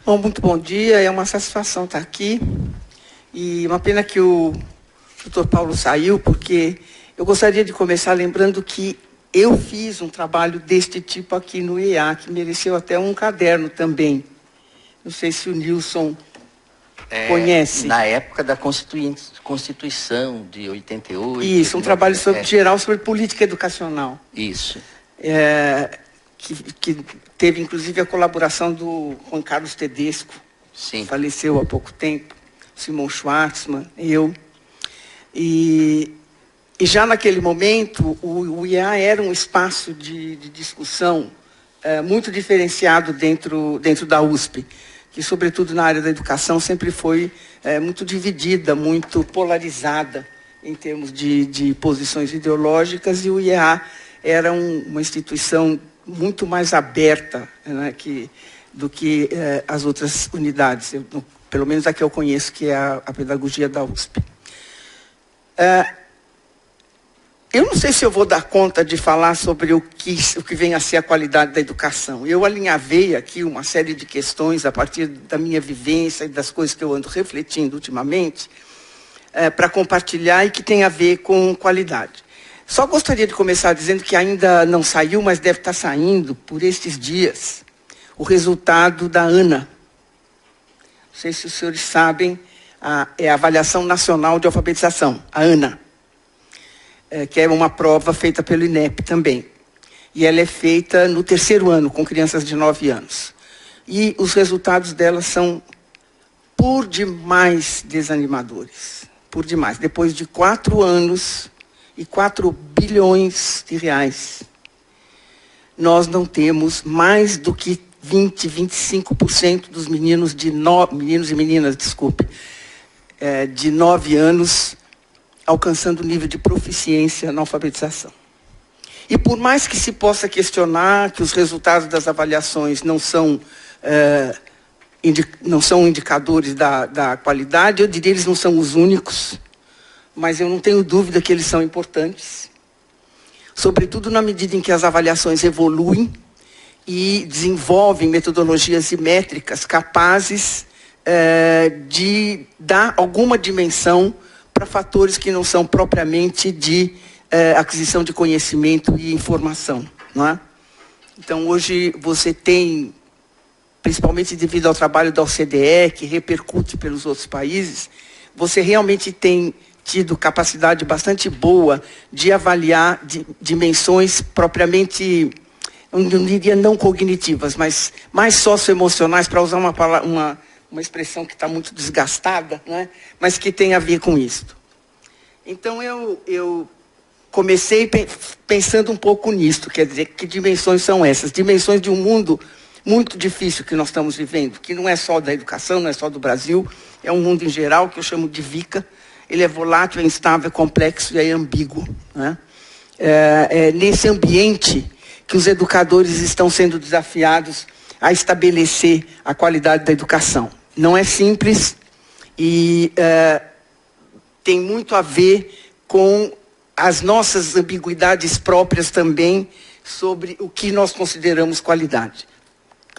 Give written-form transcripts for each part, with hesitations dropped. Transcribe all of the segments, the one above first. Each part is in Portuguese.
Bom, muito bom dia, é uma satisfação estar aqui. E uma pena que o Dr. Paulo saiu, porque eu gostaria de começar lembrando que eu fiz um trabalho deste tipo aqui no IEA, que mereceu até um caderno também. Não sei se o Nilson conhece. Na época da Constituição de 88. Isso, um trabalho geral sobre política educacional. Isso. Que teve, inclusive, a colaboração do Juan Carlos Tedesco, Sim. que faleceu há pouco tempo, Simon Schwartzman, eu. E já naquele momento, o IEA era um espaço de discussão muito diferenciado dentro da USP, que, sobretudo na área da educação, sempre foi muito dividida, muito polarizada em termos de posições ideológicas, e o IEA era uma instituição muito mais aberta, né, do que as outras unidades, pelo menos a que eu conheço, que é a pedagogia da USP. Eu não sei se eu vou dar conta de falar sobre o que vem a ser a qualidade da educação. Eu alinhavei aqui uma série de questões a partir da minha vivência e das coisas que eu ando refletindo ultimamente, para compartilhar e que tem a ver com qualidade. Só gostaria de começar dizendo que ainda não saiu, mas deve estar saindo por estes dias, o resultado da ANA. Não sei se os senhores sabem, é a Avaliação Nacional de Alfabetização, a ANA, que é uma prova feita pelo INEP também. E ela é feita no 3º ano, com crianças de 9 anos. E os resultados dela são por demais desanimadores. Por demais. Depois de 4 anos e 4 bilhões de reais, nós não temos mais do que 25% dos meninos e meninas, de 9 anos alcançando o nível de proficiência na alfabetização. E por mais que se possa questionar que os resultados das avaliações não são indicadores da qualidade, eu diria que eles não são os únicos, mas eu não tenho dúvida que eles são importantes, sobretudo na medida em que as avaliações evoluem e desenvolvem metodologias e métricas capazes de dar alguma dimensão para fatores que não são propriamente de aquisição de conhecimento e informação, não é? Então, hoje você tem, principalmente devido ao trabalho da OCDE, que repercute pelos outros países, você realmente tem tido capacidade bastante boa de avaliar dimensões propriamente, não diria não cognitivas, mas mais socioemocionais, para usar uma expressão que está muito desgastada, né? Mas que tem a ver com isso. Então, eu comecei pensando um pouco nisso, quer dizer, que dimensões são essas? Dimensões de um mundo muito difícil que nós estamos vivendo, que não é só da educação, não é só do Brasil, é um mundo em geral que eu chamo de VICA. Ele é volátil, é instável, é complexo e é ambíguo, né? É nesse ambiente que os educadores estão sendo desafiados a estabelecer a qualidade da educação. Não é simples e tem muito a ver com as nossas ambiguidades próprias também sobre o que nós consideramos qualidade.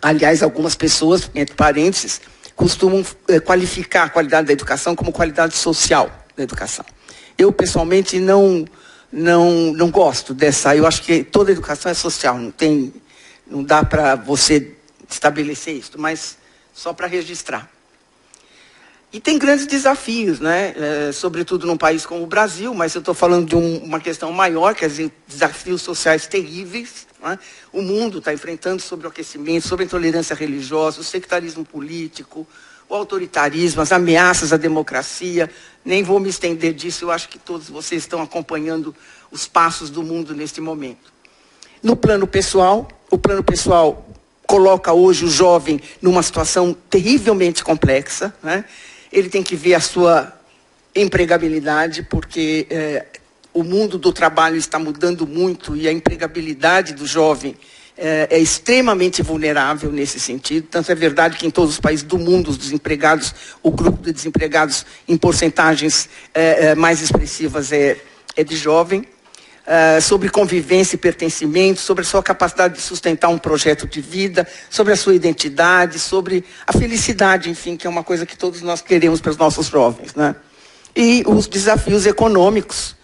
Aliás, algumas pessoas, entre parênteses, costumam qualificar a qualidade da educação como qualidade social da educação. Eu, pessoalmente, não gosto dessa. Eu acho que toda educação é social, não dá para você estabelecer isso, mas só para registrar. E tem grandes desafios, né? Sobretudo num país como o Brasil, mas eu estou falando de uma questão maior, quer dizer, desafios sociais terríveis, né? O mundo está enfrentando sobre o aquecimento, sobre a intolerância religiosa, o sectarismo político, o autoritarismo, as ameaças à democracia. Nem vou me estender disso, eu acho que todos vocês estão acompanhando os passos do mundo neste momento. No plano pessoal, o plano pessoal coloca hoje o jovem numa situação terrivelmente complexa, né? Ele tem que ver a sua empregabilidade, porque o mundo do trabalho está mudando muito e a empregabilidade do jovem é extremamente vulnerável nesse sentido. Tanto é verdade que em todos os países do mundo, os desempregados, o grupo de desempregados em porcentagens mais expressivas é de jovem. sobre convivência e pertencimento, sobre a sua capacidade de sustentar um projeto de vida, sobre a sua identidade, sobre a felicidade, enfim, que é uma coisa que todos nós queremos para os nossos jovens, né? E os desafios econômicos,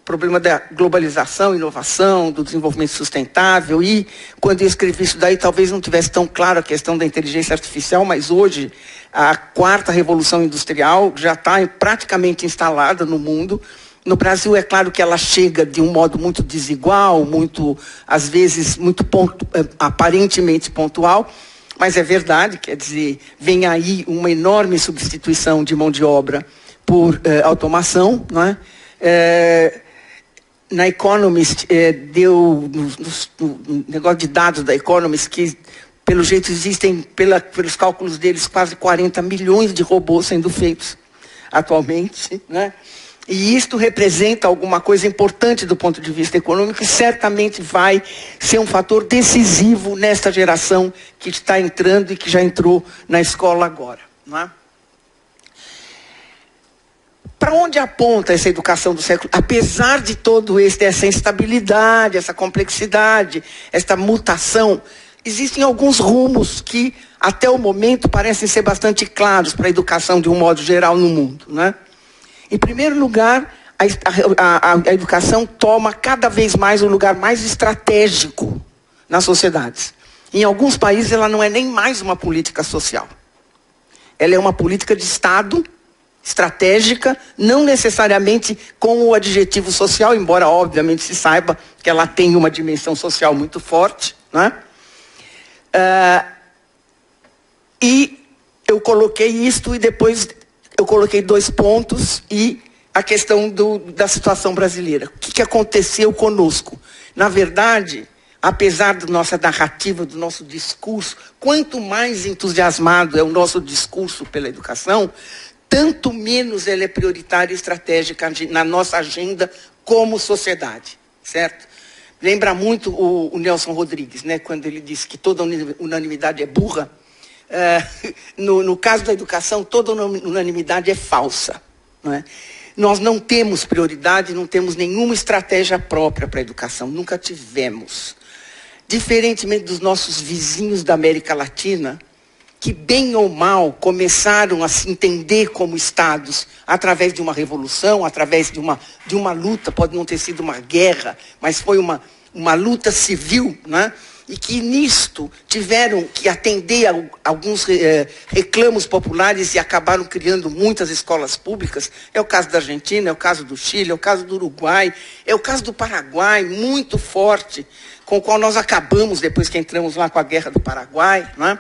problema da globalização, inovação, do desenvolvimento sustentável. E quando eu escrevi isso daí, talvez não tivesse tão claro a questão da inteligência artificial, mas hoje a quarta revolução industrial já está praticamente instalada no mundo. No Brasil, é claro que ela chega de um modo muito desigual, muito, às vezes, muito aparentemente pontual, mas é verdade, quer dizer, vem aí uma enorme substituição de mão de obra por automação, não é? Na Economist, deu no negócio de dados da Economist, que pelo jeito existem, pelos cálculos deles, quase 40 milhões de robôs sendo feitos atualmente, né? E isto representa alguma coisa importante do ponto de vista econômico e certamente vai ser um fator decisivo nesta geração que está entrando e que já entrou na escola agora, não é? Para onde aponta essa educação do século? Apesar de todo essa instabilidade, essa complexidade, esta mutação, existem alguns rumos que, até o momento, parecem ser bastante claros para a educação de um modo geral no mundo, né? Em primeiro lugar, a educação toma cada vez mais um lugar mais estratégico nas sociedades. Em alguns países, ela não é nem mais uma política social. Ela é uma política de Estado, estratégica, não necessariamente com o adjetivo social, embora obviamente se saiba que ela tem uma dimensão social muito forte, né? E eu coloquei isto e depois eu coloquei 2 pontos e a questão da situação brasileira. O que aconteceu conosco? Na verdade, apesar da nossa narrativa, do nosso discurso, quanto mais entusiasmado é o nosso discurso pela educação, tanto menos ela é prioritária e estratégica na nossa agenda como sociedade, certo? Lembra muito o Nelson Rodrigues, né, quando ele disse que toda unanimidade é burra. No caso da educação, toda unanimidade é falsa, não é? Nós não temos prioridade, não temos nenhuma estratégia própria para a educação, nunca tivemos. Diferentemente dos nossos vizinhos da América Latina, que bem ou mal começaram a se entender como estados através de uma revolução, através de uma luta, pode não ter sido uma guerra, mas foi uma luta civil, né? E que nisto tiveram que atender a alguns reclamos populares e acabaram criando muitas escolas públicas. É o caso da Argentina, é o caso do Chile, é o caso do Uruguai, é o caso do Paraguai, muito forte, com o qual nós acabamos depois que entramos lá com a Guerra do Paraguai, né?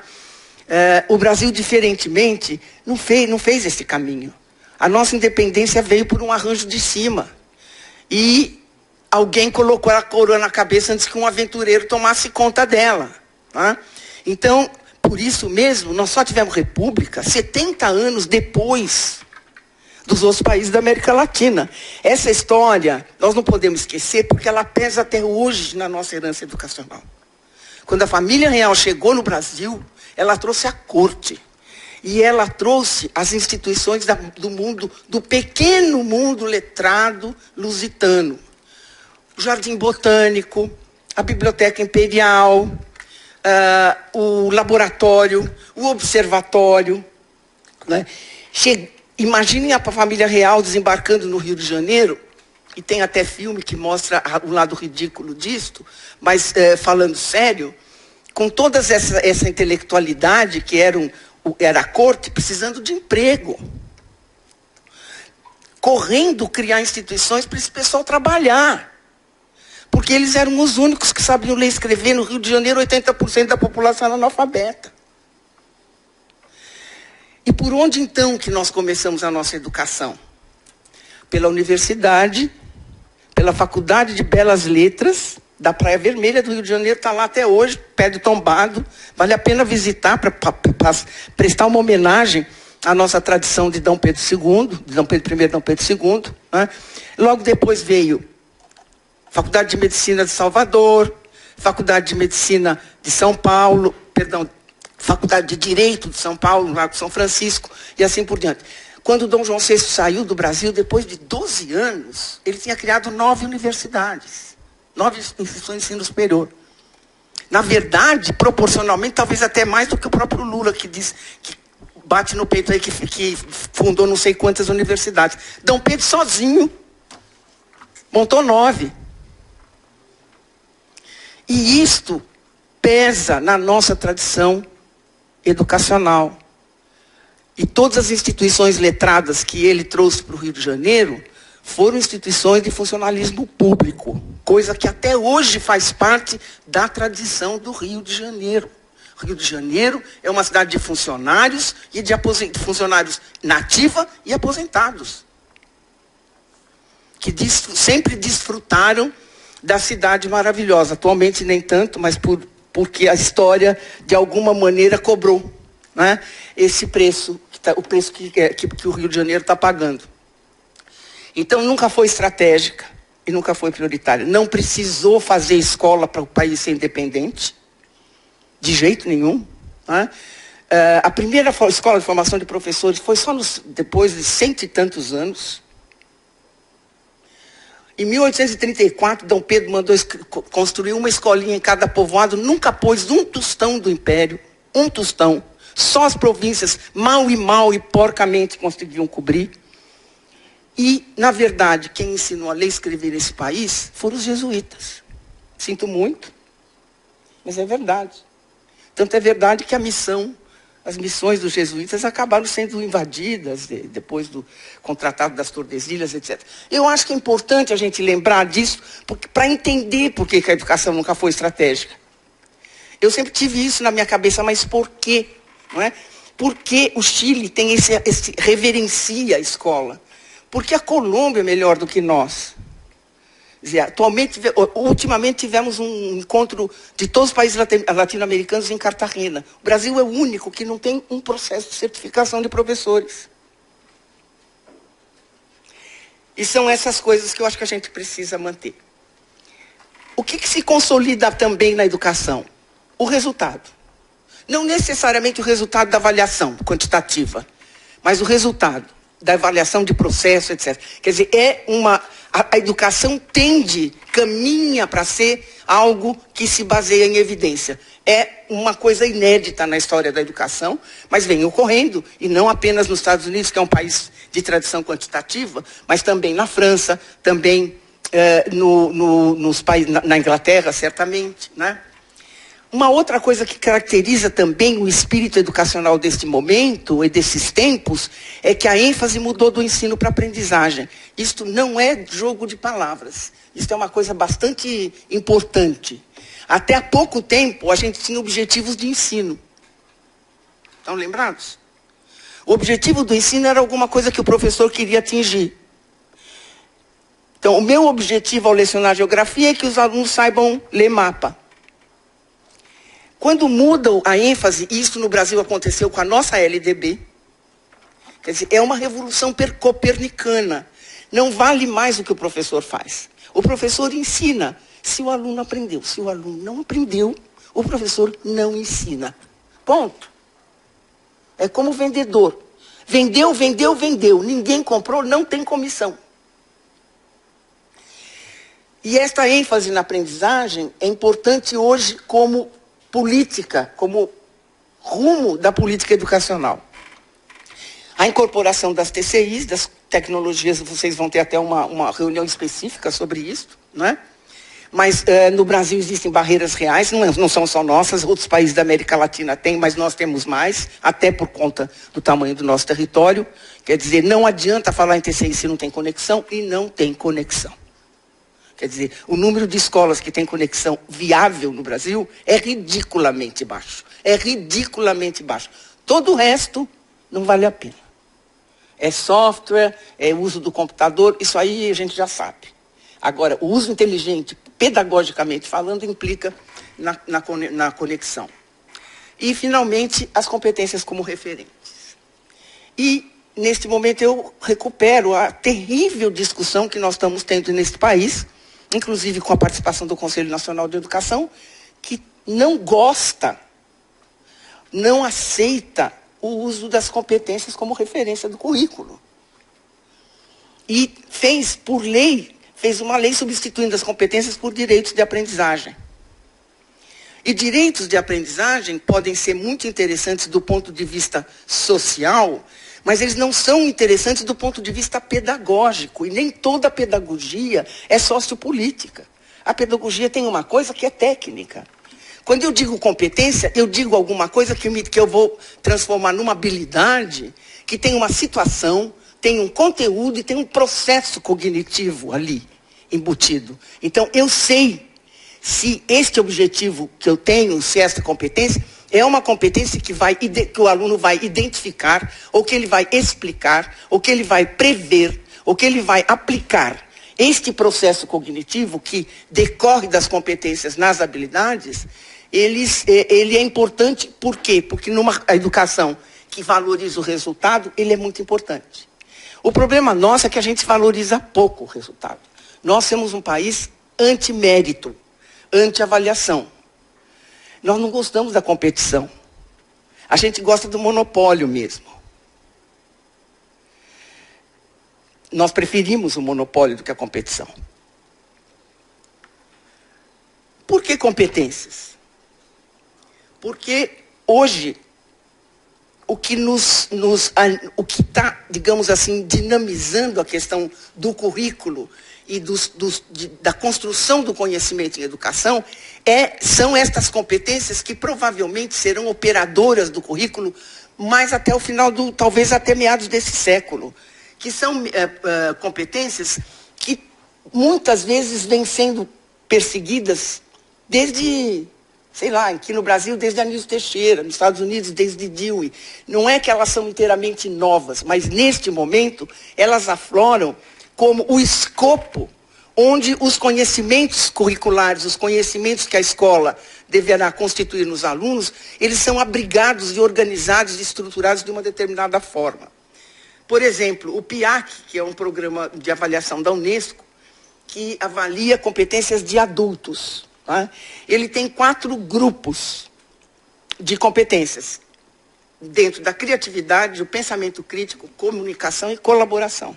O Brasil, diferentemente, não fez esse caminho. A nossa independência veio por um arranjo de cima. E alguém colocou a coroa na cabeça antes que um aventureiro tomasse conta dela, né? Então, por isso mesmo, nós só tivemos república 70 anos depois dos outros países da América Latina. Essa história, nós não podemos esquecer, porque ela pesa até hoje na nossa herança educacional. Quando a família real chegou no Brasil, ela trouxe a corte. E ela trouxe as instituições do mundo, do pequeno mundo letrado lusitano. O Jardim Botânico, a Biblioteca Imperial, o laboratório, o observatório, né? Imaginem a família real desembarcando no Rio de Janeiro, e tem até filme que mostra o lado ridículo disto, mas falando sério, com toda essa intelectualidade que era a corte, precisando de emprego. Correndo criar instituições para esse pessoal trabalhar. Porque eles eram os únicos que sabiam ler e escrever. No Rio de Janeiro, 80% da população era analfabeta. E por onde então que nós começamos a nossa educação? Pela universidade, pela Faculdade de Belas Letras, da Praia Vermelha do Rio de Janeiro, está lá até hoje, pé de tombado. Vale a pena visitar para prestar uma homenagem à nossa tradição de Dom Pedro II, de Dom Pedro I e Dom Pedro II. Né? Logo depois veio Faculdade de Medicina de Salvador, Faculdade de Medicina de São Paulo, Faculdade de Direito de São Paulo, lá com São Francisco, e assim por diante. Quando Dom João VI saiu do Brasil, depois de 12 anos, ele tinha criado 9 universidades, 9 instituições de ensino superior. Na verdade, proporcionalmente, talvez até mais do que o próprio Lula, que diz, que bate no peito aí, que fundou não sei quantas universidades. Dom Pedro sozinho montou 9. E isto pesa na nossa tradição educacional. E todas as instituições letradas que ele trouxe para o Rio de Janeiro foram instituições de funcionalismo público, coisa que até hoje faz parte da tradição do Rio de Janeiro. O Rio de Janeiro é uma cidade de funcionários e de funcionários nativa e aposentados, que sempre desfrutaram da cidade maravilhosa. Atualmente nem tanto, mas porque a história de alguma maneira cobrou, né, esse preço, o preço que o Rio de Janeiro está pagando. Então nunca foi estratégica e nunca foi prioritária. Não precisou fazer escola para o país ser independente, de jeito nenhum, né? A primeira escola de formação de professores foi só depois de 100 e tantos anos. Em 1834, Dom Pedro mandou construir uma escolinha em cada povoado, nunca pôs um tostão do império, um tostão. Só as províncias, mal e porcamente, conseguiam cobrir. E, na verdade, quem ensinou a ler e escrever nesse país foram os jesuítas. Sinto muito, mas é verdade. Tanto é verdade que as missões dos jesuítas acabaram sendo invadidas depois com o Tratado das Tordesilhas, etc. Eu acho que é importante a gente lembrar disso para entender por que a educação nunca foi estratégica. Eu sempre tive isso na minha cabeça, mas por quê? Não é? Por que o Chile tem reverencia a escola? Porque a Colômbia é melhor do que nós. Ultimamente tivemos um encontro de todos os países latino-americanos em Cartagena. O Brasil é o único que não tem um processo de certificação de professores. E são essas coisas que eu acho que a gente precisa manter. O que se consolida também na educação? O resultado. Não necessariamente o resultado da avaliação quantitativa, mas o resultado da avaliação de processo, etc. Quer dizer, a educação caminha para ser algo que se baseia em evidência. É uma coisa inédita na história da educação, mas vem ocorrendo, e não apenas nos Estados Unidos, que é um país de tradição quantitativa, mas também na França, também nos países, na Inglaterra, certamente, né? Uma outra coisa que caracteriza também o espírito educacional deste momento e desses tempos é que a ênfase mudou do ensino para a aprendizagem. Isto não é jogo de palavras. Isto é uma coisa bastante importante. Até há pouco tempo, a gente tinha objetivos de ensino. Estão lembrados? O objetivo do ensino era alguma coisa que o professor queria atingir. Então, o meu objetivo ao lecionar geografia é que os alunos saibam ler mapa. Quando muda a ênfase, isso no Brasil aconteceu com a nossa LDB, quer dizer, é uma revolução copernicana. Não vale mais o que o professor faz. O professor ensina se o aluno aprendeu. Se o aluno não aprendeu, o professor não ensina. Ponto. É como vendedor. Vendeu. Ninguém comprou, não tem comissão. E esta ênfase na aprendizagem é importante hoje como política, como rumo da política educacional. A incorporação das TCIs, das tecnologias, vocês vão ter até uma reunião específica sobre isso, né? Mas no Brasil existem barreiras reais, não são só nossas, outros países da América Latina têm, mas nós temos mais, até por conta do tamanho do nosso território. Quer dizer, não adianta falar em TCI se não tem conexão, e não tem conexão. Quer dizer, o número de escolas que tem conexão viável no Brasil é ridiculamente baixo. É ridiculamente baixo. Todo o resto não vale a pena. É software, é uso do computador, isso aí a gente já sabe. Agora, o uso inteligente, pedagogicamente falando, implica na conexão. E, finalmente, as competências como referentes. E, neste momento, eu recupero a terrível discussão que nós estamos tendo neste país, inclusive com a participação do Conselho Nacional de Educação, que não gosta, não aceita o uso das competências como referência do currículo. E fez, por lei, fez uma lei substituindo as competências por direitos de aprendizagem. E direitos de aprendizagem podem ser muito interessantes do ponto de vista social, mas eles não são interessantes do ponto de vista pedagógico. E nem toda pedagogia é sociopolítica. A pedagogia tem uma coisa que é técnica. Quando eu digo competência, eu digo alguma coisa que eu vou transformar numa habilidade que tem uma situação, tem um conteúdo e tem um processo cognitivo ali embutido. Então, eu sei se este objetivo que eu tenho, se esta competência, é uma competência que o aluno vai identificar, ou que ele vai explicar, ou que ele vai prever, ou que ele vai aplicar. Este processo cognitivo que decorre das competências nas habilidades, ele é importante, por quê? Porque numa educação que valoriza o resultado, ele é muito importante. O problema nosso é que a gente valoriza pouco o resultado. Nós somos um país anti-mérito, anti-avaliação. Nós não gostamos da competição. A gente gosta do monopólio mesmo. Nós preferimos o monopólio do que a competição. Por que competências? Porque hoje o que está, digamos assim, dinamizando a questão do currículo e da construção do conhecimento em educação são estas competências que provavelmente serão operadoras do currículo, mas até o final talvez até meados desse século, que são competências que muitas vezes vêm sendo perseguidas desde, sei lá, aqui no Brasil, desde Anísio Teixeira, nos Estados Unidos, desde Dewey. Não é que elas são inteiramente novas, mas neste momento elas afloram como o escopo onde os conhecimentos curriculares, os conhecimentos que a escola deverá constituir nos alunos, eles são abrigados e organizados e estruturados de uma determinada forma. Por exemplo, o PIAC, que é um programa de avaliação da Unesco, que avalia competências de adultos. Tá? Ele tem 4 grupos de competências, dentro da criatividade, o pensamento crítico, comunicação e colaboração.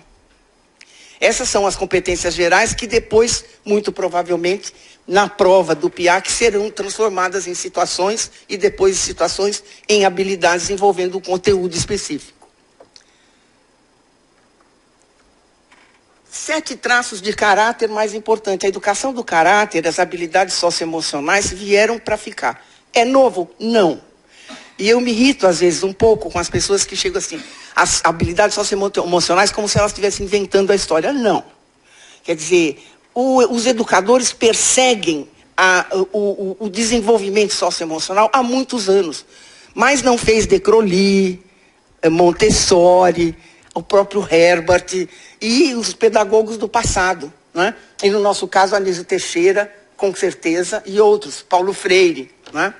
Essas são as competências gerais que depois, muito provavelmente, na prova do PIAC, serão transformadas em situações e depois de situações em habilidades envolvendo um conteúdo específico. 7 traços de caráter mais importantes. A educação do caráter, as habilidades socioemocionais vieram para ficar. É novo? Não. E eu me irrito, às vezes, um pouco com as pessoas que chegam assim, as habilidades socioemocionais como se elas estivessem inventando a história. Não. Quer dizer, os educadores perseguem o desenvolvimento socioemocional há muitos anos. Mas não fez De Crowley, Montessori, o próprio Herbert e os pedagogos do passado. Né? E no nosso caso, Anísio Teixeira, com certeza, e outros, Paulo Freire. Né?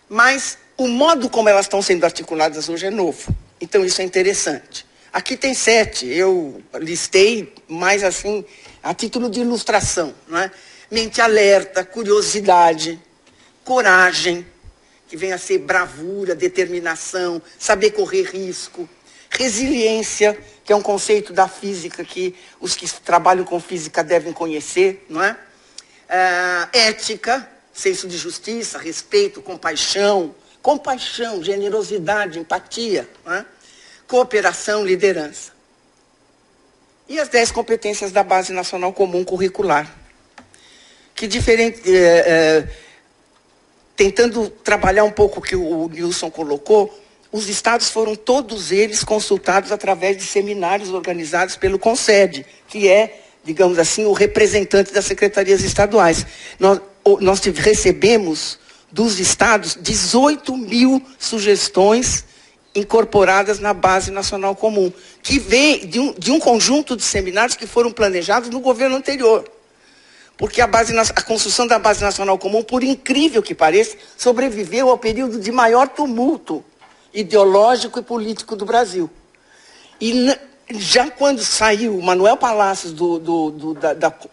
Mas o modo como elas estão sendo articuladas hoje é novo. Então isso é interessante. Aqui tem 7, eu listei mais assim, a título de ilustração. Né? Mente alerta, curiosidade, coragem, que vem a ser bravura, determinação, saber correr risco, resiliência, que é um conceito da física que os que trabalham com física devem conhecer, não é? Ética, senso de justiça, respeito, compaixão, generosidade, empatia, não é? Cooperação, liderança. E as 10 competências da Base Nacional Comum Curricular, que tentando trabalhar um pouco o que o Nilson colocou, os estados foram todos eles consultados através de seminários organizados pelo CONSED, que é, digamos assim, o representante das secretarias estaduais. Nós recebemos dos estados 18 mil sugestões incorporadas na Base Nacional Comum, que vem de um conjunto de seminários que foram planejados no governo anterior. Porque a construção da Base Nacional Comum, por incrível que pareça, sobreviveu ao período de maior tumulto ideológico e político do Brasil. E já quando saiu o Manuel Palacios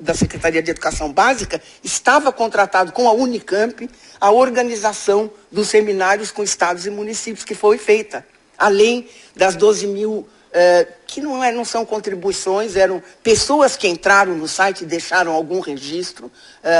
da Secretaria de Educação Básica, estava contratado com a Unicamp a organização dos seminários com estados e municípios, que foi feita além das 12 mil, que não são contribuições, eram pessoas que entraram no site e deixaram algum registro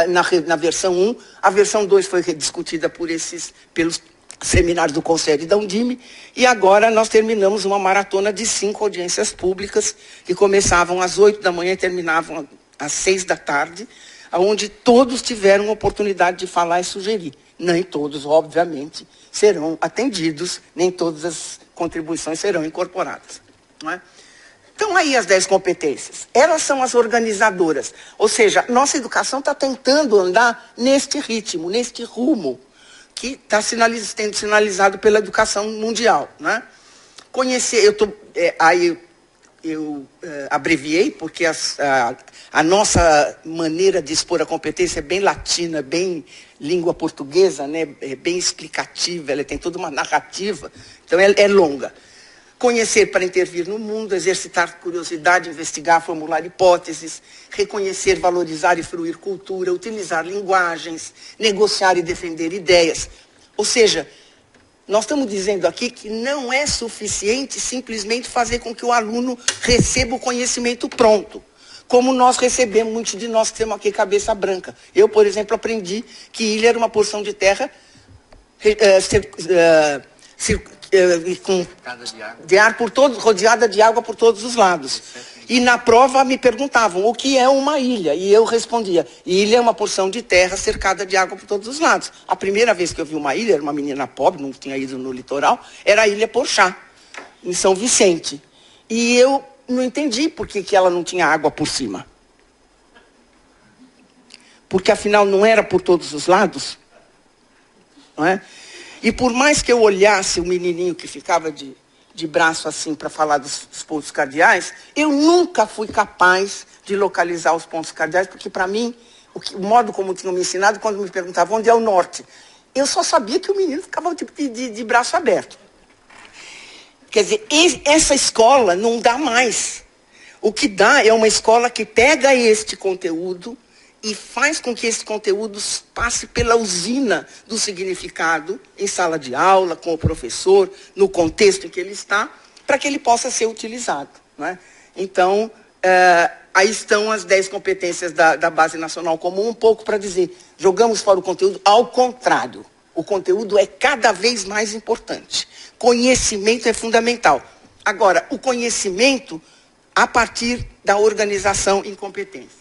na versão 1. A versão 2 foi discutida pelos seminários do Conselho e da Undime, e agora nós terminamos uma maratona de 5 audiências públicas, que começavam às 8 da manhã e terminavam às 6 da tarde, onde todos tiveram a oportunidade de falar e sugerir. Nem todos, obviamente, serão atendidos, nem todas as contribuições serão incorporadas. Não é? Então, aí as 10 competências. Elas são as organizadoras. Ou seja, nossa educação está tentando andar neste ritmo, neste rumo, que está sendo sinalizado pela educação mundial. Né? Conhecer, eu abreviei, porque a nossa maneira de expor a competência é bem latina, bem língua portuguesa, né? É bem explicativa, ela tem toda uma narrativa, então é longa. Conhecer para intervir no mundo, exercitar curiosidade, investigar, formular hipóteses, reconhecer, valorizar e fruir cultura, utilizar linguagens, negociar e defender ideias. Ou seja, nós estamos dizendo aqui que não é suficiente simplesmente fazer com que o aluno receba o conhecimento pronto, como nós recebemos, muitos de nós que temos aqui cabeça branca. Eu, por exemplo, aprendi que ilha era uma porção de terra rodeada de água por todos os lados. E na prova me perguntavam o que é uma ilha. E eu respondia, ilha é uma porção de terra cercada de água por todos os lados. A primeira vez que eu vi uma ilha, era uma menina pobre, não tinha ido no litoral, era a Ilha Porchá, em São Vicente. E eu não entendi por que ela não tinha água por cima. Porque afinal não era por todos os lados. Não é? E por mais que eu olhasse o menininho que ficava de braço assim para falar dos pontos cardeais, eu nunca fui capaz de localizar os pontos cardeais, porque para mim, o modo como tinham me ensinado, quando me perguntavam onde é o norte, eu só sabia que o menino ficava de braço aberto. Quer dizer, essa escola não dá mais. O que dá é uma escola que pega este conteúdo e faz com que esse conteúdo passe pela usina do significado, em sala de aula, com o professor, no contexto em que ele está, para que ele possa ser utilizado. Não é? Então, aí estão as 10 competências da Base Nacional Comum, um pouco para dizer, jogamos fora o conteúdo, ao contrário, o conteúdo é cada vez mais importante. Conhecimento é fundamental. Agora, o conhecimento a partir da organização em competências.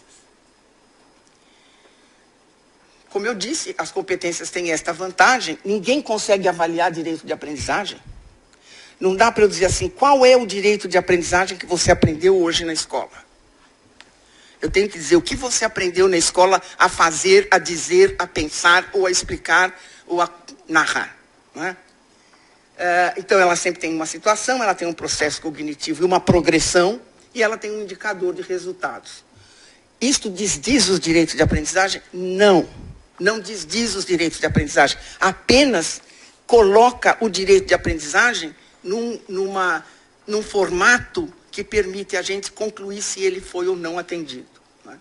Como eu disse, as competências têm esta vantagem, ninguém consegue avaliar direito de aprendizagem. Não dá para eu dizer assim, qual é o direito de aprendizagem que você aprendeu hoje na escola? Eu tenho que dizer o que você aprendeu na escola a fazer, a dizer, a pensar, ou a explicar, ou a narrar. Não é? Então, ela sempre tem uma situação, ela tem um processo cognitivo e uma progressão, e ela tem um indicador de resultados. Isto desdiz os direitos de aprendizagem? Não. Não desdiz os direitos de aprendizagem. Apenas coloca o direito de aprendizagem num formato que permite a gente concluir se ele foi ou não atendido. Né?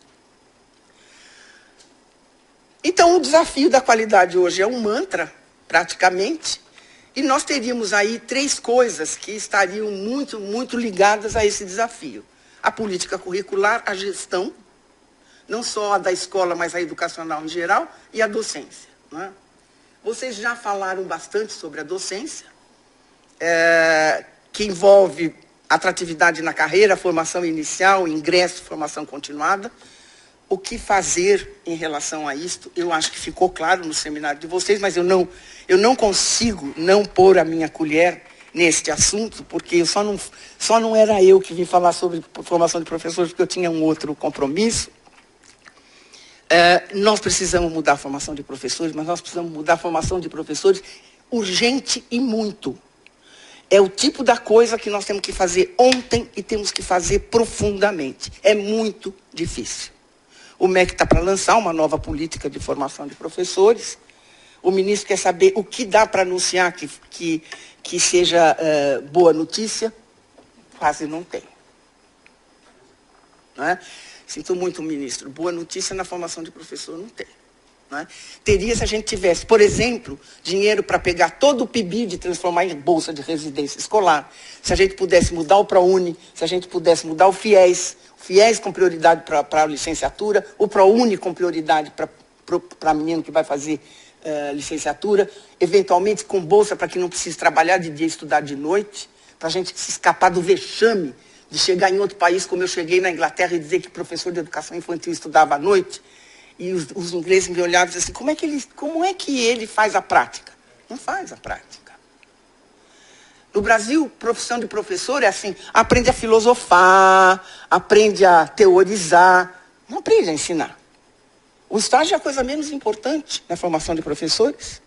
Então, o desafio da qualidade hoje é um mantra, praticamente, e nós teríamos aí 3 coisas que estariam muito, muito ligadas a esse desafio. A política curricular, a gestão, não só a da escola, mas a educacional em geral, e a docência. Não é? Vocês já falaram bastante sobre a docência, que envolve atratividade na carreira, formação inicial, ingresso, formação continuada. O que fazer em relação a isto, eu acho que ficou claro no seminário de vocês, mas eu não consigo não pôr a minha colher neste assunto, porque só não era eu que vim falar sobre formação de professores, porque eu tinha um outro compromisso. Nós precisamos mudar a formação de professores, mas nós precisamos mudar a formação de professores urgente e muito. É o tipo da coisa que nós temos que fazer ontem e temos que fazer profundamente. É muito difícil. O MEC está para lançar uma nova política de formação de professores. O ministro quer saber o que dá para anunciar que seja boa notícia. Quase não tem. Não é? Sinto muito, ministro. Boa notícia na formação de professor não tem. Né? Teria se a gente tivesse, por exemplo, dinheiro para pegar todo o PIBID e transformar em bolsa de residência escolar, se a gente pudesse mudar o ProUni, se a gente pudesse mudar o FIES com prioridade para a licenciatura, o ProUni com prioridade para menino que vai fazer licenciatura, eventualmente com bolsa para que não precise trabalhar de dia e estudar de noite, para a gente se escapar do vexame de chegar em outro país, como eu cheguei na Inglaterra, e dizer que professor de educação infantil estudava à noite. E os ingleses me olhavam e diziam assim, como é que ele faz a prática? Não faz a prática. No Brasil, profissão de professor é assim, aprende a filosofar, aprende a teorizar, não aprende a ensinar. O estágio é a coisa menos importante na formação de professores.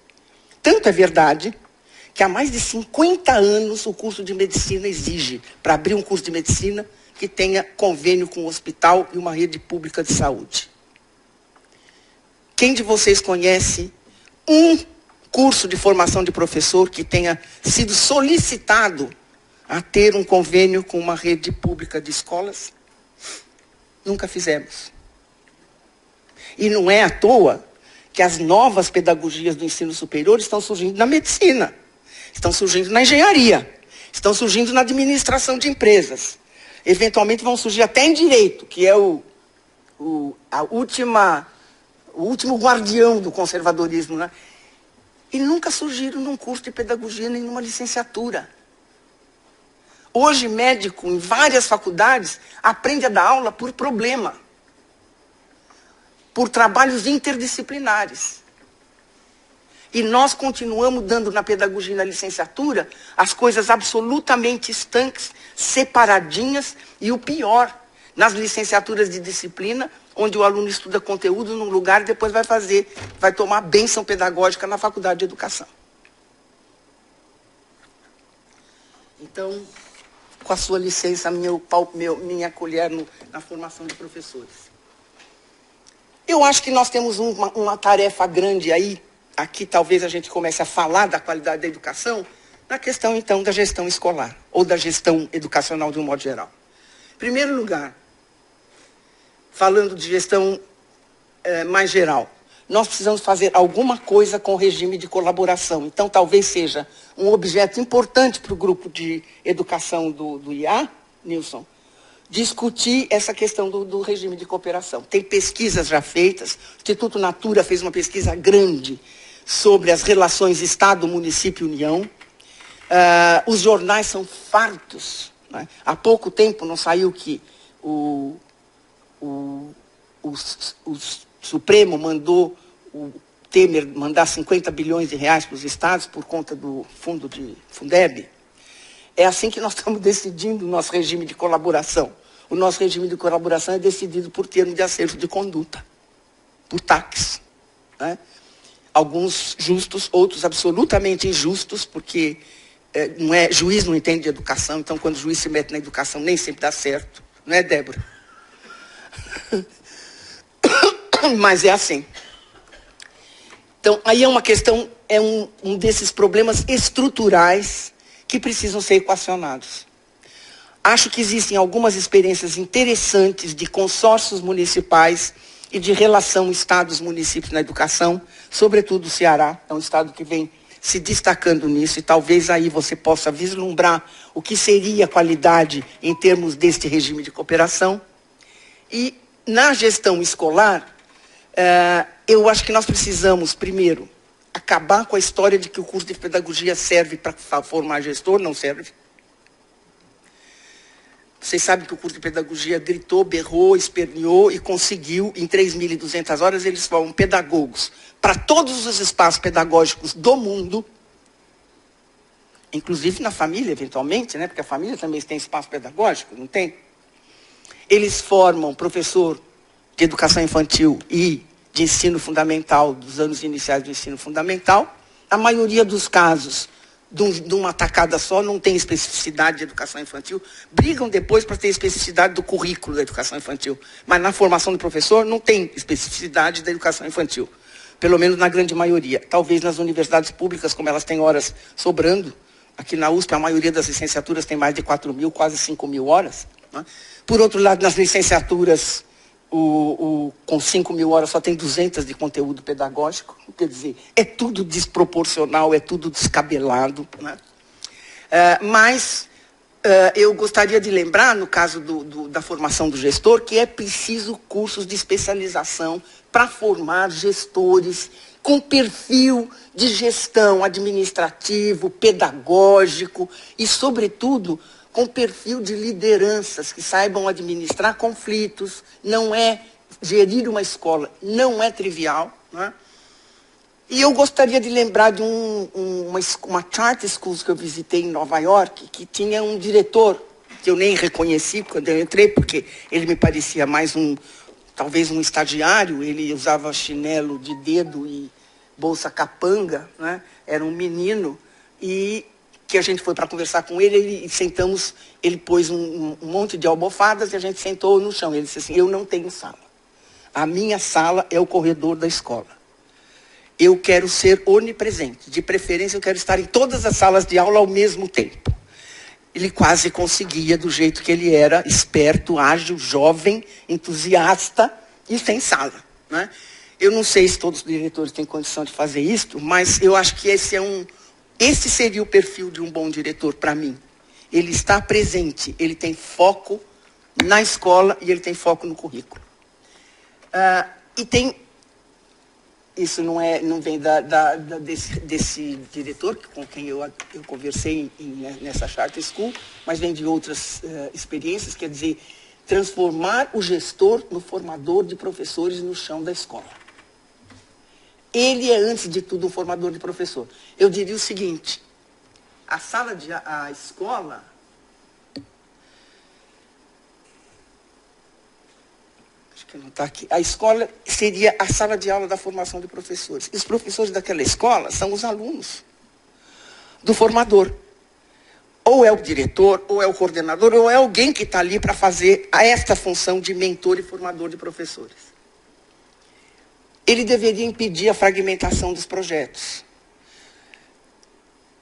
Tanto é verdade que há mais de 50 anos o curso de medicina exige, para abrir um curso de medicina, que tenha convênio com o hospital e uma rede pública de saúde. Quem de vocês conhece um curso de formação de professor que tenha sido solicitado a ter um convênio com uma rede pública de escolas? Nunca fizemos. E não é à toa que as novas pedagogias do ensino superior estão surgindo na medicina, estão surgindo na engenharia, estão surgindo na administração de empresas. Eventualmente vão surgir até em direito, que é o último guardião do conservadorismo, né? E nunca surgiram num curso de pedagogia nem numa licenciatura. Hoje, médico, em várias faculdades, aprende a dar aula por problema, por trabalhos interdisciplinares. E nós continuamos dando na pedagogia e na licenciatura as coisas absolutamente estanques, separadinhas, e o pior, nas licenciaturas de disciplina, onde o aluno estuda conteúdo num lugar e depois vai tomar bênção pedagógica na faculdade de educação. Então, com a sua licença, minha colher na formação de professores. Eu acho que nós temos uma tarefa grande aí, aqui talvez a gente comece a falar da qualidade da educação, na questão então da gestão escolar, ou da gestão educacional de um modo geral. Em primeiro lugar, falando de gestão mais geral, nós precisamos fazer alguma coisa com o regime de colaboração. Então, talvez seja um objeto importante para o grupo de educação do IA, Nilson, discutir essa questão do regime de cooperação. Tem pesquisas já feitas, o Instituto Natura fez uma pesquisa grande sobre as relações Estado, Município e União. Os jornais são fartos, né? Há pouco tempo não saiu que o Supremo mandou o Temer mandar 50 bilhões de reais para os estados por conta do Fundeb. É assim que nós estamos decidindo o nosso regime de colaboração. O nosso regime de colaboração é decidido por termo de acerto de conduta, por taxas, né? Alguns justos, outros absolutamente injustos, porque juiz não entende de educação, então quando o juiz se mete na educação nem sempre dá certo. Não é, Débora? Mas é assim. Então, aí é uma questão, um desses problemas estruturais que precisam ser equacionados. Acho que existem algumas experiências interessantes de consórcios municipais e de relação Estados-municípios na educação, sobretudo o Ceará, é um estado que vem se destacando nisso, e talvez aí você possa vislumbrar o que seria a qualidade em termos deste regime de cooperação. E na gestão escolar, eu acho que nós precisamos, primeiro, acabar com a história de que o curso de pedagogia serve para formar gestor, não serve. Vocês sabem que o curso de pedagogia gritou, berrou, esperneou e conseguiu, em 3.200 horas, eles formam pedagogos para todos os espaços pedagógicos do mundo, inclusive na família, eventualmente, né? Porque a família também tem espaço pedagógico, não tem? Eles formam professor de educação infantil e de ensino fundamental, dos anos iniciais do ensino fundamental. A maioria dos casos, de uma tacada só, não tem especificidade de educação infantil. Brigam depois para ter especificidade do currículo da educação infantil. Mas na formação do professor não tem especificidade da educação infantil. Pelo menos na grande maioria. Talvez nas universidades públicas, como elas têm horas sobrando, aqui na USP a maioria das licenciaturas tem mais de 4.000, quase 5.000 horas. Né? Por outro lado, nas licenciaturas com 5 mil horas só tem 200 de conteúdo pedagógico. Quer dizer, é tudo desproporcional, é tudo descabelado, né? Mas eu gostaria de lembrar, no caso da formação do gestor, que é preciso cursos de especialização para formar gestores com perfil de gestão administrativo, pedagógico e, sobretudo, com perfil de lideranças que saibam administrar conflitos. Não é gerir uma escola, não é trivial, né? E eu gostaria de lembrar de uma charter school que eu visitei em Nova York, que tinha um diretor, que eu nem reconheci quando eu entrei, porque ele me parecia mais talvez um estagiário. Ele usava chinelo de dedo e bolsa capanga, né? Era um menino, e que a gente foi para conversar com ele, e sentamos, ele pôs um monte de almofadas e a gente sentou no chão. Ele disse assim: eu não tenho sala. A minha sala é o corredor da escola. Eu quero ser onipresente. De preferência, eu quero estar em todas as salas de aula ao mesmo tempo. Ele quase conseguia, do jeito que ele era, esperto, ágil, jovem, entusiasta e sem sala, né? Eu não sei se todos os diretores têm condição de fazer isso, mas eu acho que esse seria o perfil de um bom diretor para mim. Ele está presente, ele tem foco na escola e ele tem foco no currículo. Isso não vem desse diretor com quem eu conversei nessa Charter School, mas vem de outras experiências. Quer dizer, transformar o gestor no formador de professores no chão da escola. Ele é, antes de tudo, um formador de professor. Eu diria o seguinte: a escola... que não está aqui. A escola seria a sala de aula da formação de professores. E os professores daquela escola são os alunos do formador. Ou é o diretor, ou é o coordenador, ou é alguém que está ali para fazer esta função de mentor e formador de professores. Ele deveria impedir a fragmentação dos projetos.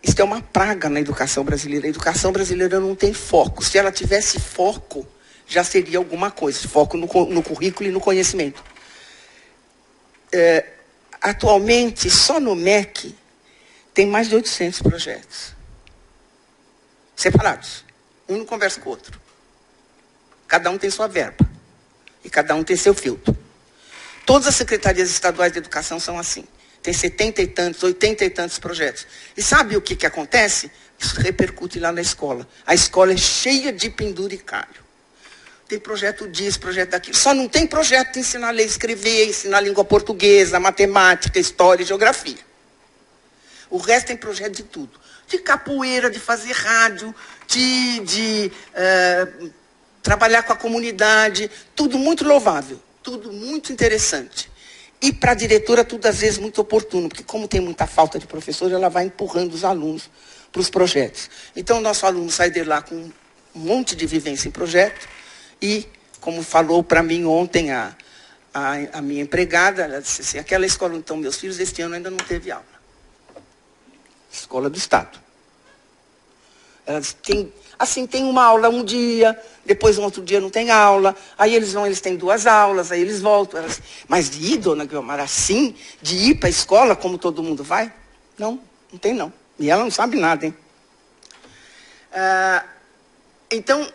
Isso é uma praga na educação brasileira. A educação brasileira não tem foco. Se ela tivesse foco, já seria alguma coisa, foco no currículo e no conhecimento. Atualmente, só no MEC, tem mais de 800 projetos. Separados. Um não conversa com o outro. Cada um tem sua verba. E cada um tem seu filtro. Todas as secretarias estaduais de educação são assim. Tem 70 e tantos, 80 e tantos projetos. E sabe o que acontece? Isso repercute lá na escola. A escola é cheia de penduricalho. Tem projeto disso, projeto daquilo. Só não tem projeto de ensinar a ler e escrever, ensinar a língua portuguesa, matemática, história e geografia. O resto tem projeto de tudo. De capoeira, de fazer rádio, de trabalhar com a comunidade. Tudo muito louvável, tudo muito interessante. E para a diretora, tudo às vezes muito oportuno, porque como tem muita falta de professor, ela vai empurrando os alunos para os projetos. Então, o nosso aluno sai de lá com um monte de vivência em projeto. E, como falou para mim ontem a minha empregada, ela disse assim: aquela escola onde estão meus filhos, este ano ainda não teve aula. Escola do Estado. Ela disse: tem uma aula um dia, depois um outro dia não tem aula, aí eles têm 2 aulas, aí eles voltam. Disse, mas de ir, dona Guilmar, assim, de ir para a escola como todo mundo vai? Não tem não. E ela não sabe nada, hein? Então,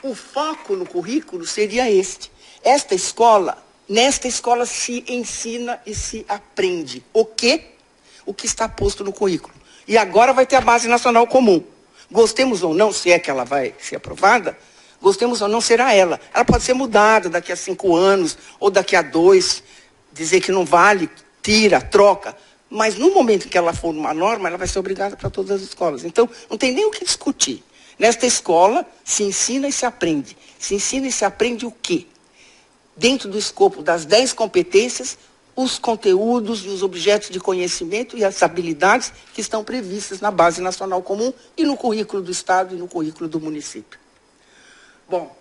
o foco no currículo seria este. Nesta escola se ensina e se aprende. O que está posto no currículo. E agora vai ter a Base Nacional Comum. Gostemos ou não, se é que ela vai ser aprovada, gostemos ou não, será ela. Ela pode ser mudada daqui a 5 anos, ou daqui a 2, dizer que não vale, tira, troca. Mas no momento em que ela for uma norma, ela vai ser obrigada para todas as escolas. Então, não tem nem o que discutir. Nesta escola, se ensina e se aprende. Se ensina e se aprende o quê? Dentro do escopo das 10 competências, os conteúdos e os objetos de conhecimento e as habilidades que estão previstas na Base Nacional Comum e no currículo do Estado e no currículo do município. Bom,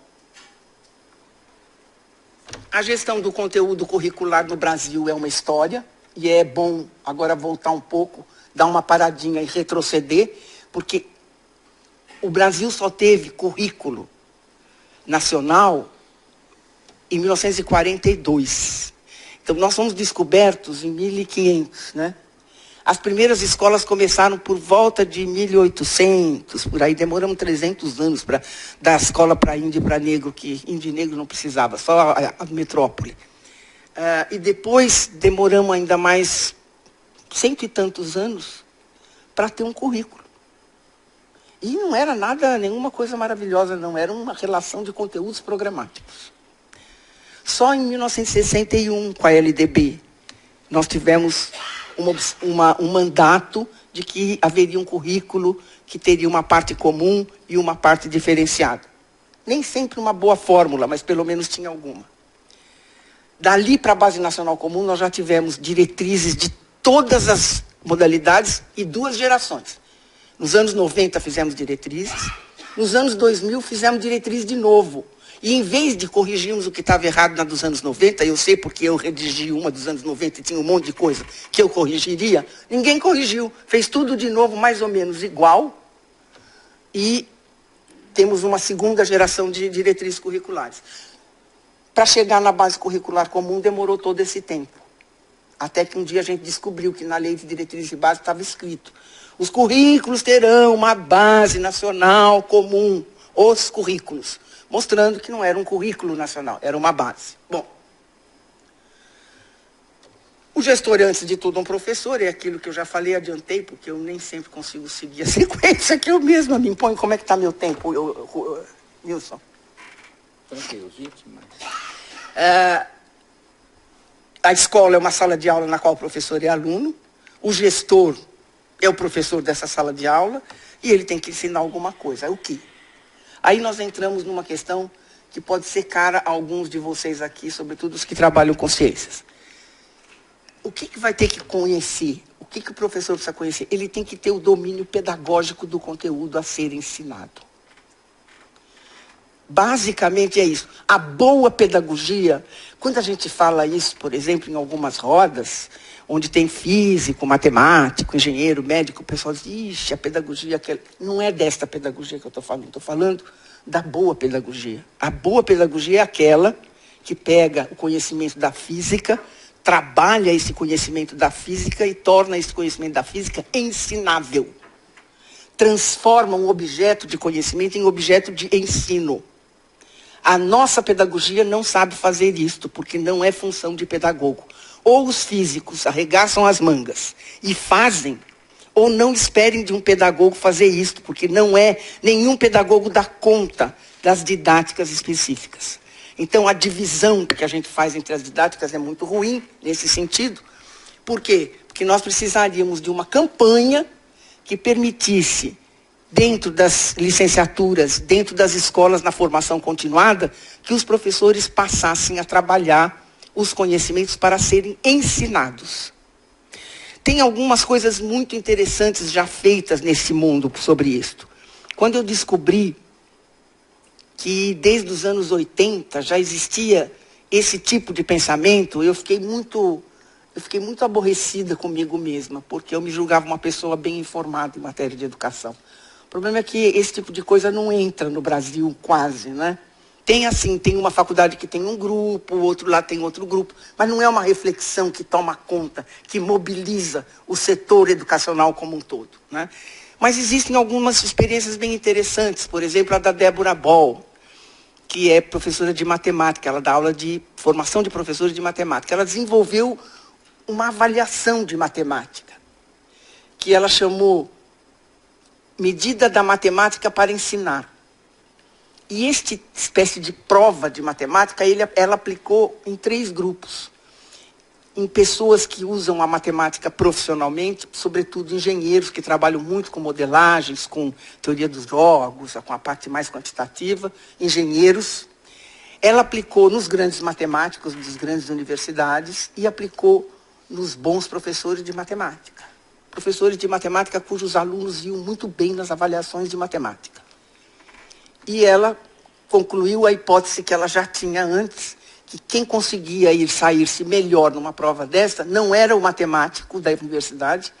a gestão do conteúdo curricular no Brasil é uma história, e é bom agora voltar um pouco, dar uma paradinha e retroceder, porque o Brasil só teve currículo nacional em 1942. Então, nós fomos descobertos em 1500, né? As primeiras escolas começaram por volta de 1800, por aí. Demoramos 300 anos para dar escola para índio e para negro, que índio e negro não precisava, só a metrópole. E depois demoramos ainda mais 100 e tantos anos para ter um currículo. E não era nada, nenhuma coisa maravilhosa, não. Era uma relação de conteúdos programáticos. Só em 1961, com a LDB, nós tivemos um mandato de que haveria um currículo que teria uma parte comum e uma parte diferenciada. Nem sempre uma boa fórmula, mas pelo menos tinha alguma. Dali para a Base Nacional Comum, nós já tivemos diretrizes de todas as modalidades e 2 gerações. Nos anos 90 fizemos diretrizes, nos anos 2000 fizemos diretrizes de novo. E em vez de corrigirmos o que estava errado na dos anos 90, eu sei porque eu redigi uma dos anos 90 e tinha um monte de coisa que eu corrigiria, ninguém corrigiu. Fez tudo de novo mais ou menos igual e temos uma segunda geração de diretrizes curriculares. Para chegar na base curricular comum demorou todo esse tempo. Até que um dia a gente descobriu que na lei de diretrizes de base estava escrito: os currículos terão uma base nacional comum, os currículos. Mostrando que não era um currículo nacional, era uma base. Bom, o gestor é, antes de tudo, um professor, é aquilo que eu já falei, adiantei, porque eu nem sempre consigo seguir a sequência que eu mesma me imponho. Como é que está meu tempo, Nilson? Tranquilo, gente, mas... A escola é uma sala de aula na qual o professor é aluno, o gestor é o professor dessa sala de aula, e ele tem que ensinar alguma coisa. O quê? Aí nós entramos numa questão que pode ser cara a alguns de vocês aqui, sobretudo os que trabalham com ciências. O que vai ter que conhecer? O que o professor precisa conhecer? Ele tem que ter o domínio pedagógico do conteúdo a ser ensinado. Basicamente é isso. A boa pedagogia, quando a gente fala isso, por exemplo, em algumas rodas, onde tem físico, matemático, engenheiro, médico, o pessoal diz: ixi, a pedagogia... Não é desta pedagogia que eu estou falando da boa pedagogia. A boa pedagogia é aquela que pega o conhecimento da física, trabalha esse conhecimento da física e torna esse conhecimento da física ensinável. Transforma um objeto de conhecimento em objeto de ensino. A nossa pedagogia não sabe fazer isto, porque não é função de pedagogo. Ou os físicos arregaçam as mangas e fazem, ou não esperem de um pedagogo fazer isto, porque não é, nenhum pedagogo dá conta das didáticas específicas. Então, a divisão que a gente faz entre as didáticas é muito ruim, nesse sentido. Por quê? Porque nós precisaríamos de uma campanha que permitisse, dentro das licenciaturas, dentro das escolas na formação continuada, que os professores passassem a trabalhar os conhecimentos para serem ensinados. Tem algumas coisas muito interessantes já feitas nesse mundo sobre isto. Quando eu descobri que desde os anos 80 já existia esse tipo de pensamento, eu fiquei muito aborrecida comigo mesma, porque eu me julgava uma pessoa bem informada em matéria de educação. O problema é que esse tipo de coisa não entra no Brasil quase, né? Tem assim, tem uma faculdade que tem um grupo, o outro lá tem outro grupo, mas não é uma reflexão que toma conta, que mobiliza o setor educacional como um todo, né? Mas existem algumas experiências bem interessantes, por exemplo, a da Débora Boll, que é professora de matemática, ela dá aula de formação de professores de matemática. Ela desenvolveu uma avaliação de matemática, que ela chamou Medida da Matemática para Ensinar. E esta espécie de prova de matemática, ela aplicou em 3 grupos. Em pessoas que usam a matemática profissionalmente, sobretudo engenheiros que trabalham muito com modelagens, com teoria dos jogos, com a parte mais quantitativa, engenheiros. Ela aplicou nos grandes matemáticos das grandes universidades e aplicou nos bons professores de matemática. Professores de matemática cujos alunos iam muito bem nas avaliações de matemática. E ela concluiu a hipótese que ela já tinha antes, que quem conseguia sair-se melhor numa prova desta não era o matemático da universidade,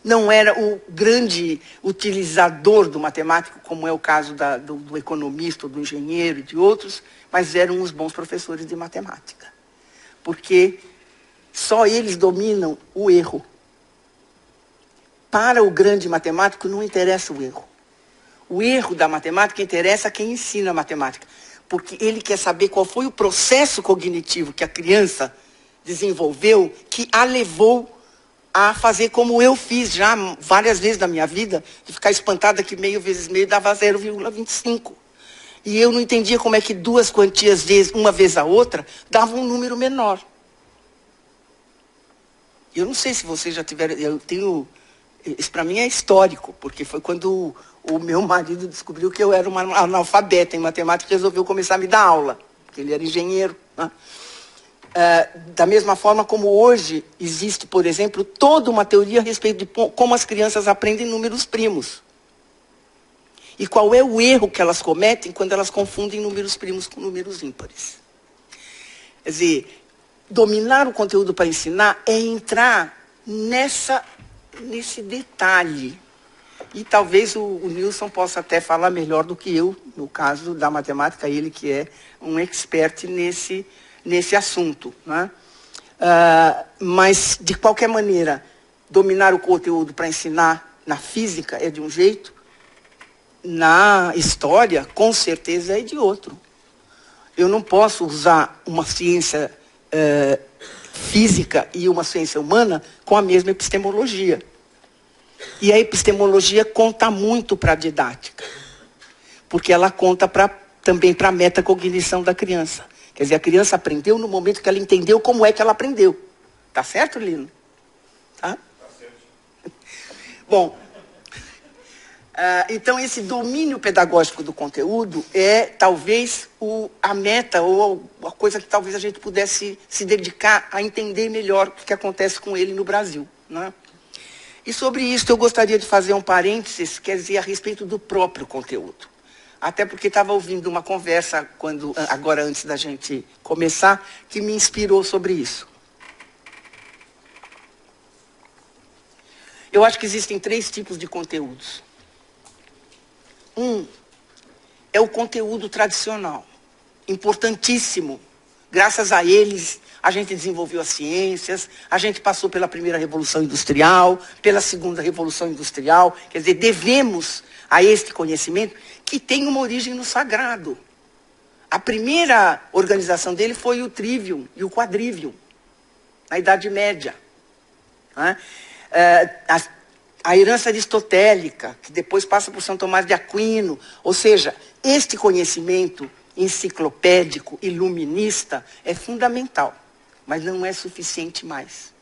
não era o grande utilizador do matemático, como é o caso do economista, do engenheiro e de outros, mas eram os bons professores de matemática. Porque só eles dominam o erro. Para o grande matemático não interessa o erro. O erro da matemática interessa a quem ensina a matemática. Porque ele quer saber qual foi o processo cognitivo que a criança desenvolveu que a levou a fazer como eu fiz já várias vezes na minha vida, de ficar espantada que meio vezes meio dava 0,25. E eu não entendia como é que duas quantias, uma vez a outra, davam um número menor. Eu não sei se vocês já tiveram... Isso para mim é histórico, porque foi quando o meu marido descobriu que eu era uma analfabeta em matemática e resolveu começar a me dar aula, porque ele era engenheiro, né? Da mesma forma como hoje existe, por exemplo, toda uma teoria a respeito de como as crianças aprendem números primos. E qual é o erro que elas cometem quando elas confundem números primos com números ímpares. Quer dizer, dominar o conteúdo para ensinar é entrar nesse detalhe. E talvez o Nilson possa até falar melhor do que eu, no caso da matemática, ele que é um expert nesse assunto, né? Mas, de qualquer maneira, dominar o conteúdo para ensinar na física é de um jeito, na história, com certeza, é de outro. Eu não posso usar uma ciência física e uma ciência humana com a mesma epistemologia. E a epistemologia conta muito para a didática, porque ela conta também para a metacognição da criança. Quer dizer, a criança aprendeu no momento que ela entendeu como é que ela aprendeu. Tá certo, Lino? Tá? Tá certo. Bom, então esse domínio pedagógico do conteúdo é talvez a meta ou a coisa que talvez a gente pudesse se dedicar a entender melhor o que acontece com ele no Brasil, né? E sobre isso eu gostaria de fazer um parênteses, quer dizer, a respeito do próprio conteúdo. Até porque estava ouvindo uma conversa, agora antes da gente começar, que me inspirou sobre isso. Eu acho que existem 3 tipos de conteúdos. Um é o conteúdo tradicional, importantíssimo. Graças a eles, a gente desenvolveu as ciências, a gente passou pela primeira Revolução Industrial, pela segunda Revolução Industrial. Quer dizer, devemos a este conhecimento que tem uma origem no sagrado. A primeira organização dele foi o trivium e o quadrivium, na Idade Média, né? A herança aristotélica, que depois passa por São Tomás de Aquino. Ou seja, este conhecimento enciclopédico, iluminista, é fundamental, mas não é suficiente mais.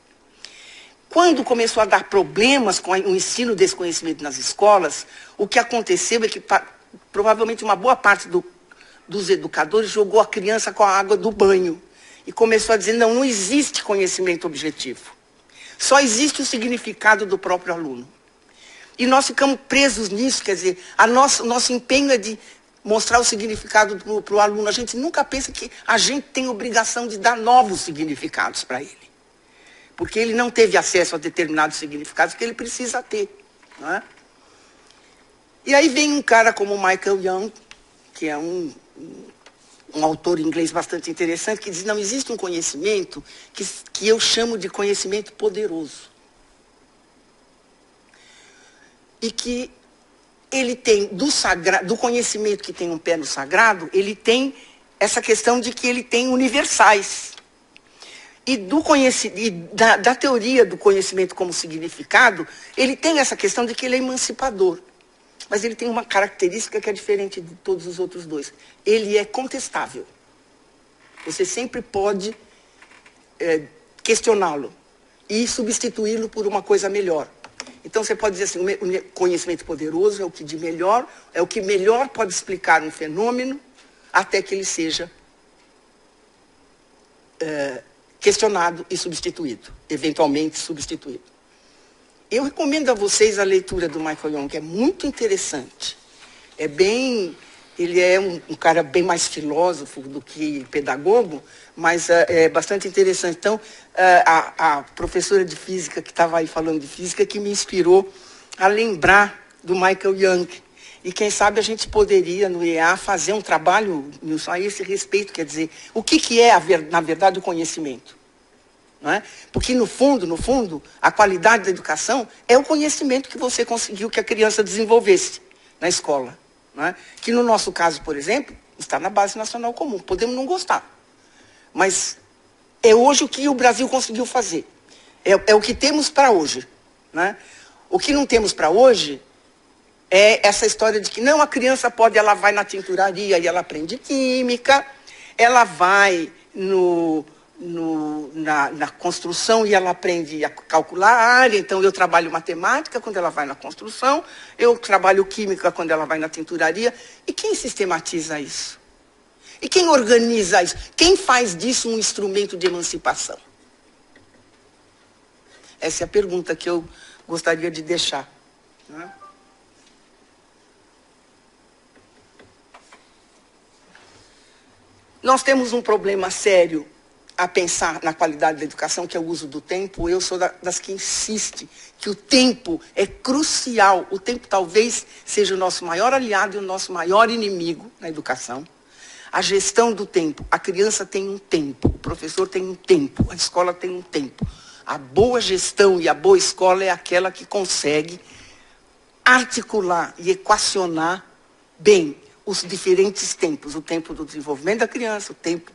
Quando começou a dar problemas com o ensino desse conhecimento nas escolas, o que aconteceu é que provavelmente uma boa parte dos educadores jogou a criança com a água do banho e começou a dizer, não existe conhecimento objetivo. Só existe o significado do próprio aluno. E nós ficamos presos nisso, quer dizer, o nosso empenho é de mostrar o significado para o aluno. A gente nunca pensa que a gente tem obrigação de dar novos significados para ele. Porque ele não teve acesso a determinados significados que ele precisa ter, não é? E aí vem um cara como Michael Young, que é um autor inglês bastante interessante, que diz, não, existe um conhecimento que eu chamo de conhecimento poderoso. E que ele tem, do conhecimento que tem um pé no sagrado, ele tem essa questão de que ele tem universais. E da teoria do conhecimento como significado, ele tem essa questão de que ele é emancipador. Mas ele tem uma característica que é diferente de todos os outros dois. Ele é contestável. Você sempre pode questioná-lo e substituí-lo por uma coisa melhor. Então você pode dizer assim, o conhecimento poderoso é o que melhor pode explicar um fenômeno até que ele seja questionado e substituído, eventualmente substituído. Eu recomendo a vocês a leitura do Michael Young, que é muito interessante. ele é um cara bem mais filósofo do que pedagogo, mas é bastante interessante. Então, a professora de física que estava aí falando de física, que me inspirou a lembrar do Michael Young. E quem sabe a gente poderia, no IEA, fazer um trabalho, Nilson, a esse respeito, quer dizer, o que é, na verdade, o conhecimento? Não é? Porque, no fundo, a qualidade da educação é o conhecimento que você conseguiu que a criança desenvolvesse na escola. Não é? Que, no nosso caso, por exemplo, está na Base Nacional Comum. Podemos não gostar. Mas é hoje o que o Brasil conseguiu fazer. É o que temos para hoje. Não é? O que não temos para hoje é essa história de que não, a criança pode, ela vai na tinturaria e ela aprende química, ela vai na construção e ela aprende a calcular a área, então eu trabalho matemática quando ela vai na construção, eu trabalho química quando ela vai na tinturaria. E quem sistematiza isso? E quem organiza isso? Quem faz disso um instrumento de emancipação? Essa é a pergunta que eu gostaria de deixar. Né? Nós temos um problema sério a pensar na qualidade da educação, que é o uso do tempo. Eu sou das que insiste que o tempo é crucial. O tempo talvez seja o nosso maior aliado e o nosso maior inimigo na educação. A gestão do tempo. A criança tem um tempo, o professor tem um tempo, a escola tem um tempo. A boa gestão e a boa escola é aquela que consegue articular e equacionar bem os diferentes tempos. O tempo do desenvolvimento da criança, o tempo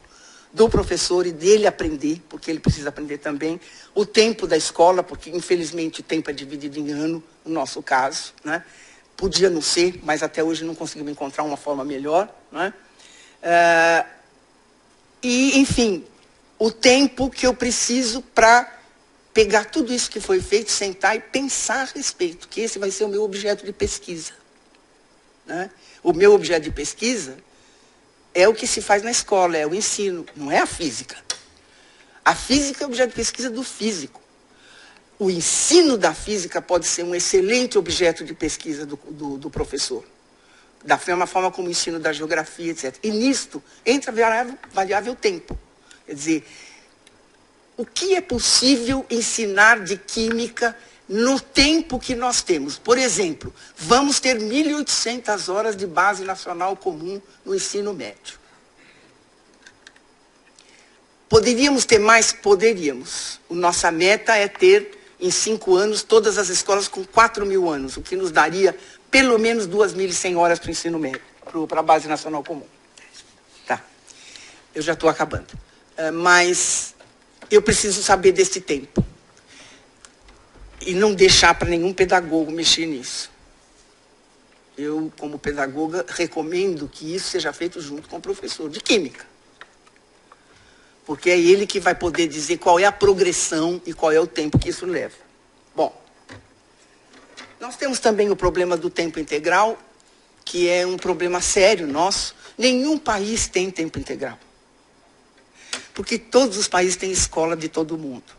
do professor e dele aprender, porque ele precisa aprender também. O tempo da escola, porque infelizmente o tempo é dividido em ano, no nosso caso. Né? Podia não ser, mas até hoje não conseguimos encontrar uma forma melhor. Né? E, enfim, o tempo que eu preciso para pegar tudo isso que foi feito, sentar e pensar a respeito, que esse vai ser o meu objeto de pesquisa. Né? O meu objeto de pesquisa é o que se faz na escola, é o ensino, não é a física. A física é o objeto de pesquisa do físico. O ensino da física pode ser um excelente objeto de pesquisa do professor. Da mesma forma como o ensino da geografia, etc. E nisto entra a variável tempo. Quer dizer, o que é possível ensinar de química no tempo que nós temos? Por exemplo, vamos ter 1.800 horas de base nacional comum no ensino médio. Poderíamos ter mais? Poderíamos. Nossa meta é ter, em 5 anos, todas as escolas com 4.000 anos, o que nos daria pelo menos 2.100 horas para o ensino médio, para a base nacional comum. Tá. Eu já estou acabando. Mas eu preciso saber desse tempo. E não deixar para nenhum pedagogo mexer nisso. Eu, como pedagoga, recomendo que isso seja feito junto com o professor de química. Porque é ele que vai poder dizer qual é a progressão e qual é o tempo que isso leva. Bom, nós temos também o problema do tempo integral, que é um problema sério nosso. Nenhum país tem tempo integral. Porque todos os países têm escola de todo mundo.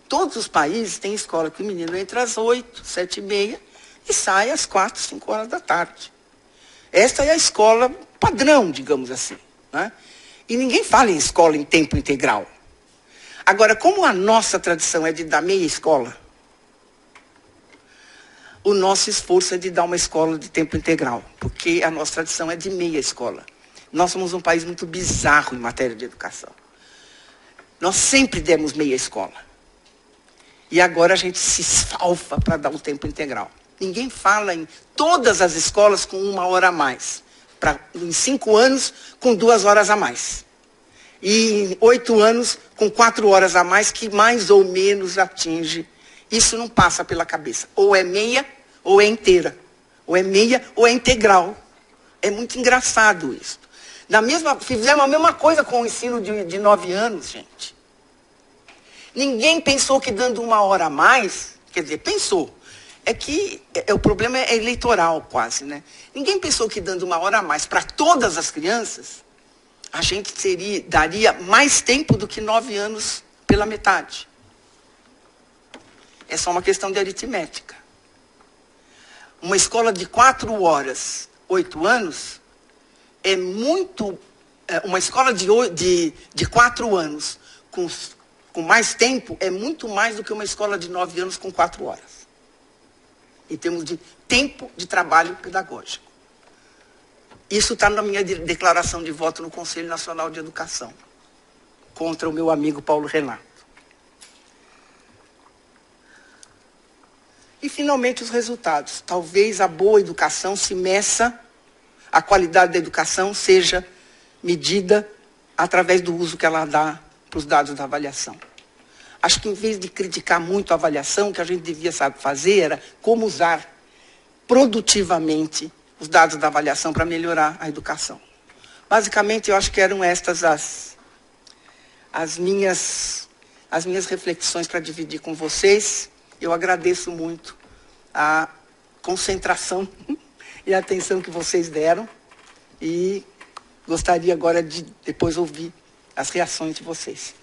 Todos os países têm escola que o menino entra às 8, 7h30 e sai às 4, 5 horas da tarde. Esta é a escola padrão, digamos assim. Né? E ninguém fala em escola em tempo integral. Agora, como a nossa tradição é de dar meia escola, o nosso esforço é de dar uma escola de tempo integral, porque a nossa tradição é de meia escola. Nós somos um país muito bizarro em matéria de educação. Nós sempre demos meia escola. E agora a gente se esfalfa para dar um tempo integral. Ninguém fala em todas as escolas com 1 hora a mais. Em 5 anos, com 2 horas a mais. E em 8 anos, com 4 horas a mais, que mais ou menos atinge. Isso não passa pela cabeça. Ou é meia, ou é inteira. Ou é meia, ou é integral. É muito engraçado isso. Fizemos a mesma coisa com o ensino de 9 anos, gente. Ninguém pensou que dando 1 hora a mais, quer dizer, pensou. É que o problema é eleitoral quase, né? Ninguém pensou que dando 1 hora a mais para todas as crianças, a gente daria mais tempo do que 9 anos pela metade. É só uma questão de aritmética. Uma escola de 4 horas, 8 anos, é muito... uma escola de 4 anos com mais tempo é muito mais do que uma escola de 9 anos com 4 horas. Em termos de tempo de trabalho pedagógico. Isso está na minha declaração de voto no Conselho Nacional de Educação, contra o meu amigo Paulo Renato. E, finalmente, os resultados. Talvez a boa educação se meça, a qualidade da educação seja medida através do uso que ela dá para os dados da avaliação. Acho que, em vez de criticar muito a avaliação, o que a gente devia fazer era como usar produtivamente os dados da avaliação para melhorar a educação. Basicamente, eu acho que eram estas as minhas reflexões para dividir com vocês. Eu agradeço muito a concentração e a atenção que vocês deram e gostaria agora de depois ouvir as reações de vocês.